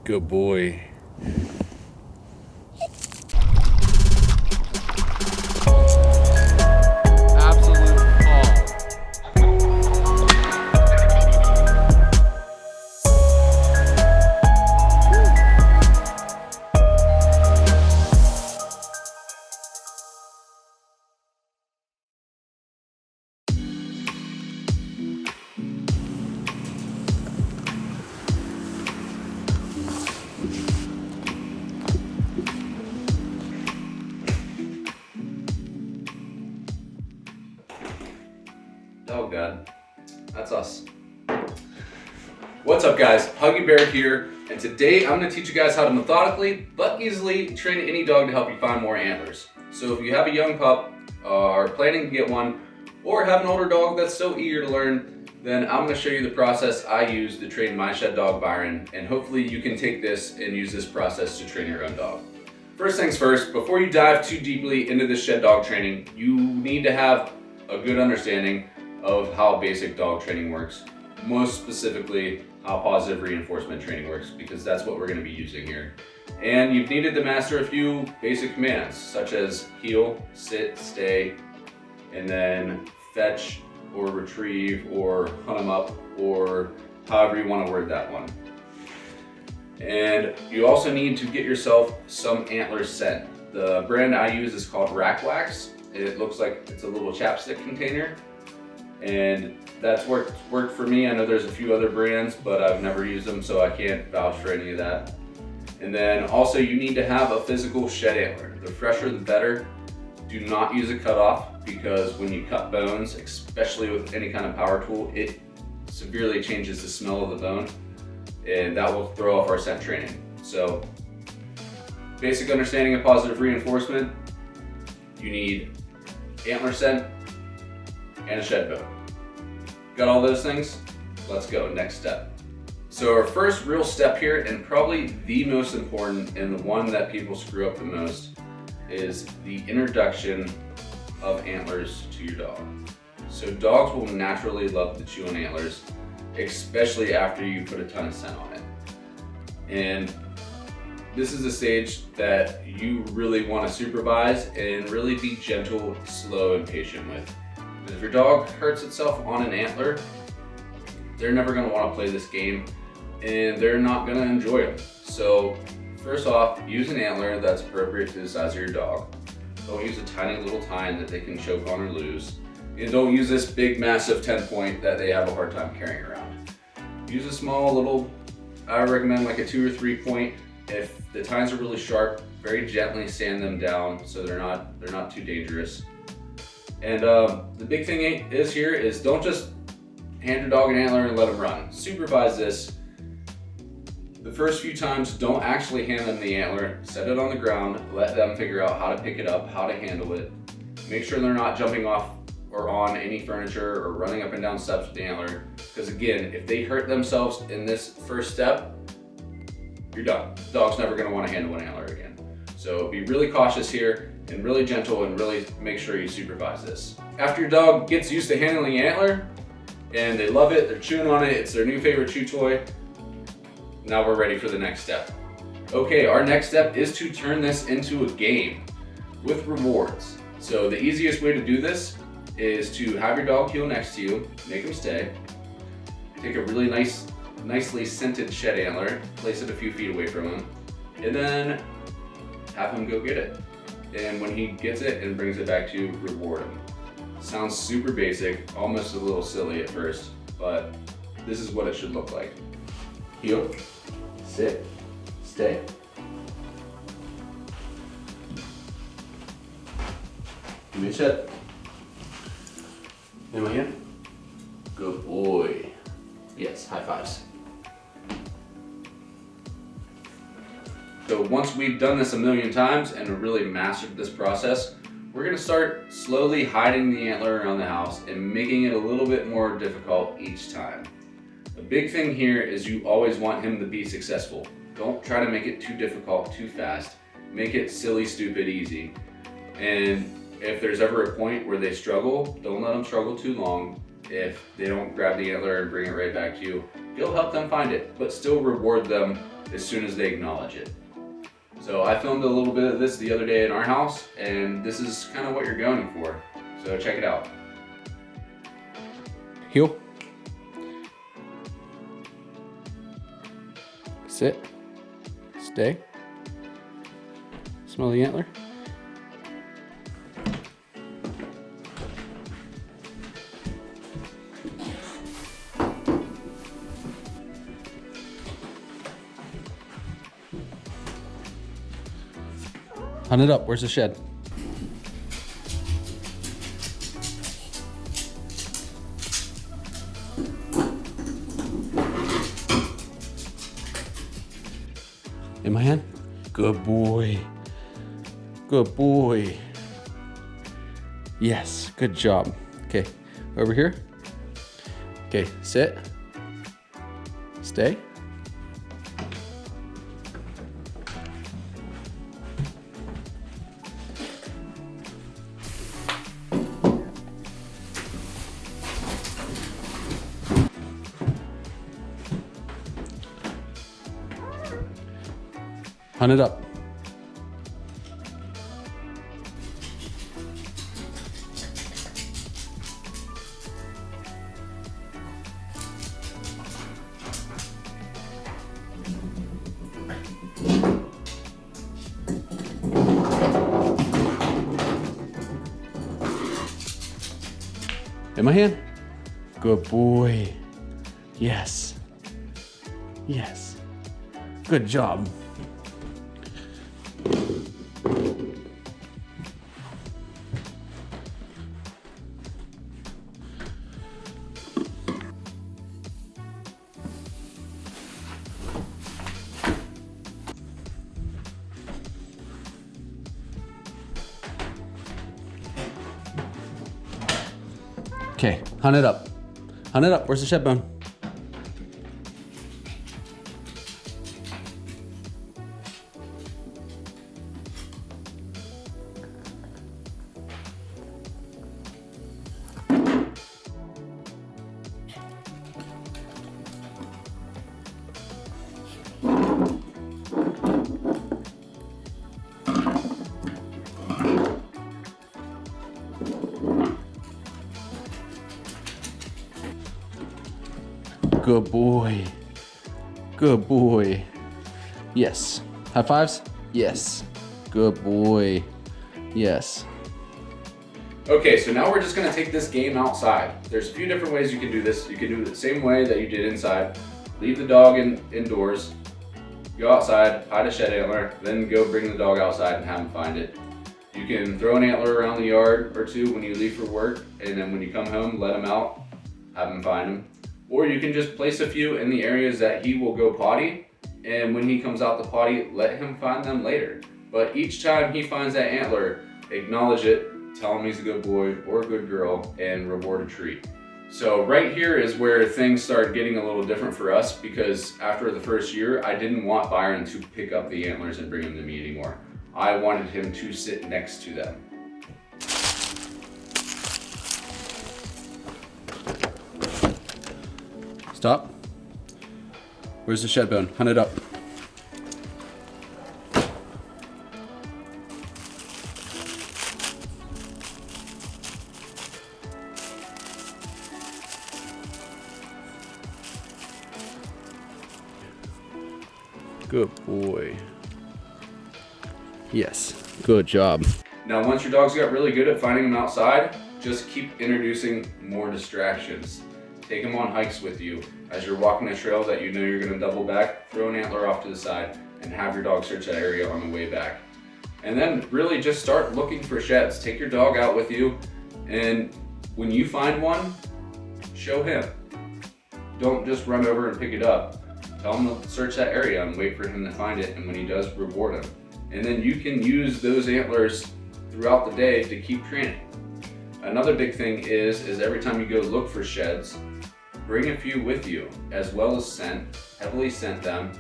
Good boy. Absolute calm. Oh God, that's us. What's up guys, Huggy Bear here, and today I'm going to teach you guys how to methodically but easily train any dog to help you find more antlers. So if you have a young pup, are planning to get one, or have an older dog that's so eager to learn, then I'm going to show you the process I use to train my shed dog Byron, and hopefully you can take this and use this process to train your own dog. First things first, before you dive too deeply into this shed dog training, you need to have a good understanding of how basic dog training works, most specifically how positive reinforcement training works, because that's what we're going to be using here. And you've needed to master a few basic commands, such as heel, sit, stay, and then fetch or retrieve or hunt them up, or however you want to word that one. And you also need to get yourself some Antlers scent. The brand I use is called Rack Wax. It looks like it's a little chapstick container, and that's worked for me. I know there's a few other brands, but I've never used them, so I can't vouch for any of that. And then also you need to have a physical shed antler. The fresher the better. Do not use a cutoff, because when you cut bones, especially with any kind of power tool, it severely changes the smell of the bone, and that will throw off our scent training. So basic understanding of positive reinforcement, you need antler scent and a shed bone. Got all those things? Let's go, next step. So our first real step here, and probably the most important and the one that people screw up the most, is the introduction of antlers to your dog. So dogs will naturally love to chew on antlers, especially after you put a ton of scent on it. And this is a stage that you really want to supervise and really be gentle, slow, and patient with. If your dog hurts itself on an antler, they're never going to want to play this game, and they're not going to enjoy them. So first off, use an antler that's appropriate to the size of your dog. Don't use a tiny little tine that they can choke on or lose. And don't use this big massive 10-point that they have a hard time carrying around. Use a small little, I recommend like a 2 or 3 point. If the tines are really sharp, very gently sand them down so they're not too dangerous. And the big thing is don't just hand your dog an antler and let them run. Supervise this. The first few times, don't actually hand them the antler. Set it on the ground, let them figure out how to pick it up, how to handle it. Make sure they're not jumping off or on any furniture or running up and down steps with the antler. Because again, if they hurt themselves in this first step, you're done. The dog's never gonna wanna handle an antler again. So be really cautious here and really gentle, and really make sure you supervise this. After your dog gets used to handling the antler and they love it, they're chewing on it, it's their new favorite chew toy, now we're ready for the next step. Okay, our next step is to turn this into a game with rewards. So the easiest way to do this is to have your dog heel next to you, make him stay, take a really nicely scented shed antler, place it a few feet away from him, and then have him go get it. And when he gets it and brings it back to you, reward him. Sounds super basic, almost a little silly at first, but this is what it should look like. Heel, sit, stay. Give me a shot. In my hand. Good boy. Yes, high fives. So once we've done this a million times and really mastered this process, we're gonna start slowly hiding the antler around the house and making it a little bit more difficult each time. The big thing here is you always want him to be successful. Don't try to make it too difficult too fast. Make it silly, stupid, easy. And if there's ever a point where they struggle, don't let them struggle too long. If they don't grab the antler and bring it right back to you, you'll help them find it, but still reward them as soon as they acknowledge it. So I filmed a little bit of this the other day in our house, and this is kind of what you're going for. So check it out. Heel. Sit. Stay. Smell the antler. Hunt it up. Where's the shed? In my hand? Good boy. Good boy. Yes, good job. Okay, over here. Okay, sit. Stay. Hunt it up. In my hand. Good boy. Yes. Yes. Good job. Okay, hunt it up. Hunt it up. Where's the shed bone? Good boy. Good boy. Yes. High fives? Yes. Good boy. Yes. Okay, so now we're just gonna take this game outside. There's a few different ways you can do this. You can do it the same way that you did inside. Leave the dog indoors, go outside, hide a shed antler, then go bring the dog outside and have him find it. You can throw an antler around the yard or two when you leave for work, and then when you come home, let him out, have him find them. Or you can just place a few in the areas that he will go potty, and when he comes out the potty, let him find them later. But each time he finds that antler, acknowledge it, tell him he's a good boy or a good girl, and reward a treat. So right here is where things start getting a little different for us, because after the first year, I didn't want Byron to pick up the antlers and bring them to me anymore. I wanted him to sit next to them. Stop. Where's the shed bone? Hunt it up. Good boy. Yes, good job. Now, once your dog's got really good at finding them outside, just keep introducing more distractions. Take them on hikes with you. As you're walking a trail that you know you're gonna double back, throw an antler off to the side and have your dog search that area on the way back. And then really just start looking for sheds. Take your dog out with you, and when you find one, show him. Don't just run over and pick it up. Tell him to search that area and wait for him to find it, and when he does, reward him. And then you can use those antlers throughout the day to keep training. Another big thing is every time you go look for sheds, bring a few with you, as well as heavily scent them,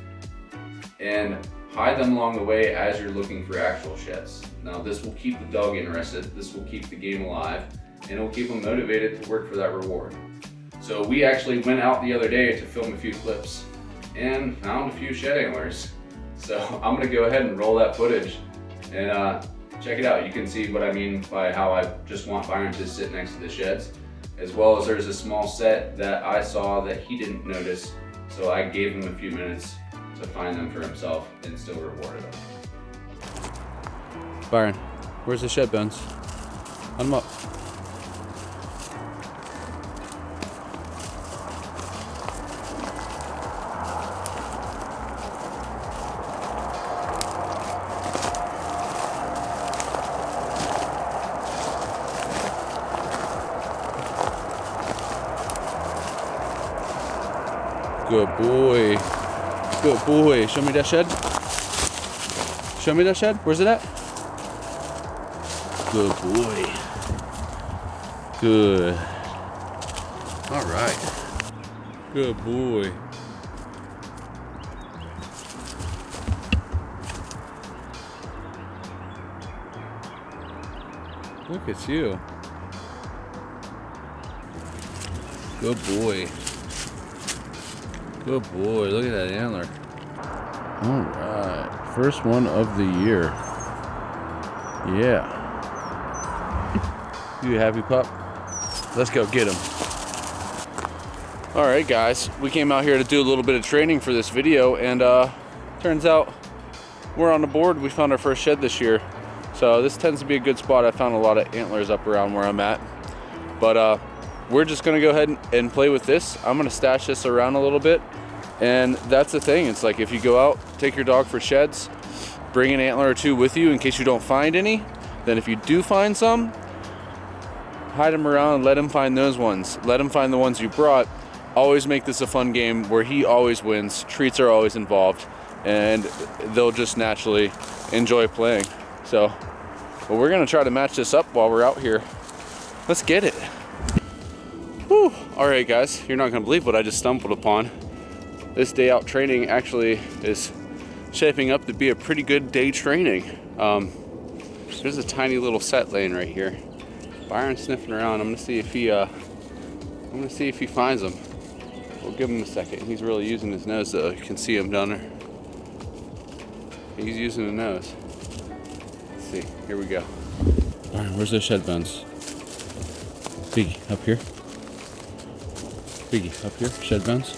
and hide them along the way as you're looking for actual sheds. Now this will keep the dog interested, this will keep the game alive, and it will keep them motivated to work for that reward. So we actually went out the other day to film a few clips, and found a few shed antlers. So I'm gonna go ahead and roll that footage and check it out. You can see what I mean by how I just want Byron to sit next to the sheds, as well as there's a small set that I saw that he didn't notice, so I gave him a few minutes to find them for himself and still rewarded him. Byron, where's the shed bones? Hunt them up. Good boy. Good boy. Show me that shed. Show me that shed. Where's it at? Good boy. Good. All right. Good boy. Look at you. Good boy. Good boy, look at that antler. All right, first one of the year. Yeah. You happy, pup? Let's go get him. All right, guys, we came out here to do a little bit of training for this video, and turns out we're on the board. We found our first shed this year. So this tends to be a good spot. I found a lot of antlers up around where I'm at. But we're just gonna go ahead and play with this. I'm gonna stash this around a little bit. And that's the thing, it's like if you go out, take your dog for sheds, bring an antler or two with you in case you don't find any. Then if you do find some, hide them around and let him find those ones. Let him find the ones you brought. Always make this a fun game where he always wins, treats are always involved, and they'll just naturally enjoy playing. So, but we're gonna try to match this up while we're out here. Let's get it. Whew. All right, guys, you're not gonna believe what I just stumbled upon. This day out training actually is shaping up to be a pretty good day training. There's a tiny little set laying right here. Byron's sniffing around. I'm gonna see if he finds them. We'll give him a second. He's really using his nose though. You can see him down there. He's using the nose. Let's see. Here we go. Byron, where's those shed bones? Biggie, up here. Biggie, up here. Shed bones.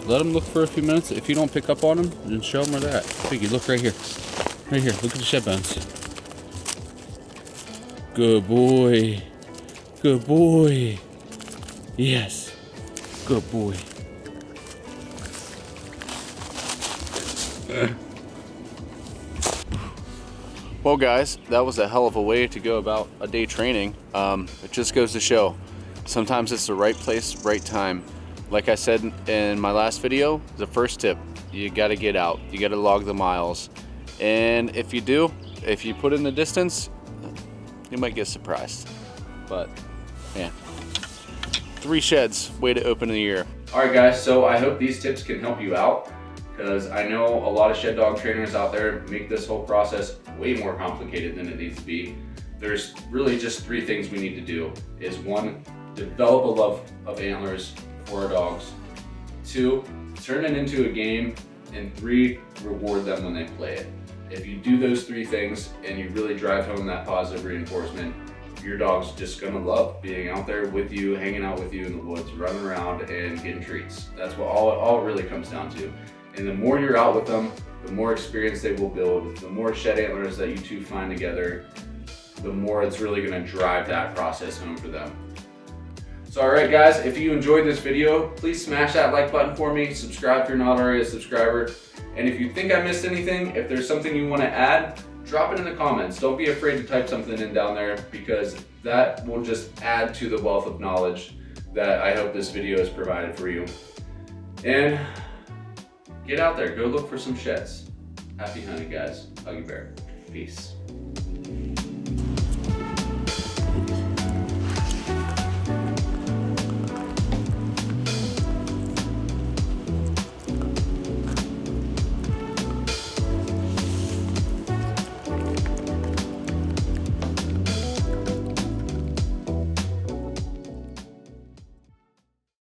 Let them look for a few minutes. If you don't pick up on them, then show them where they're at. Biggie, look right here. Right here. Look at the shed bones. Good boy. Good boy. Yes. Good boy. Well, guys, that was a hell of a way to go about a day training. It just goes to show, sometimes it's the right place, right time. Like I said in my last video, the first tip, you gotta get out. You gotta log the miles. And if you do, if you put in the distance, you might get surprised. But, man, 3 sheds, way to open the year. All right, guys, so I hope these tips can help you out, because I know a lot of shed dog trainers out there make this whole process way more complicated than it needs to be. There's really just 3 things we need to do. Is 1, develop a love of antlers for our dogs. 2, turn it into a game. And 3, reward them when they play it. If you do those 3 things and you really drive home that positive reinforcement, your dog's just gonna love being out there with you, hanging out with you in the woods, running around and getting treats. That's what all it really comes down to. And the more you're out with them, the more experience they will build, the more shed antlers that you two find together, the more it's really gonna drive that process home for them. So all right, guys, if you enjoyed this video, please smash that like button for me, subscribe if you're not already a subscriber. And if you think I missed anything, if there's something you wanna add, drop it in the comments. Don't be afraid to type something in down there, because that will just add to the wealth of knowledge that I hope this video has provided for you. And get out there, go look for some sheds. Happy hunting, guys. Huggy Bear. Peace.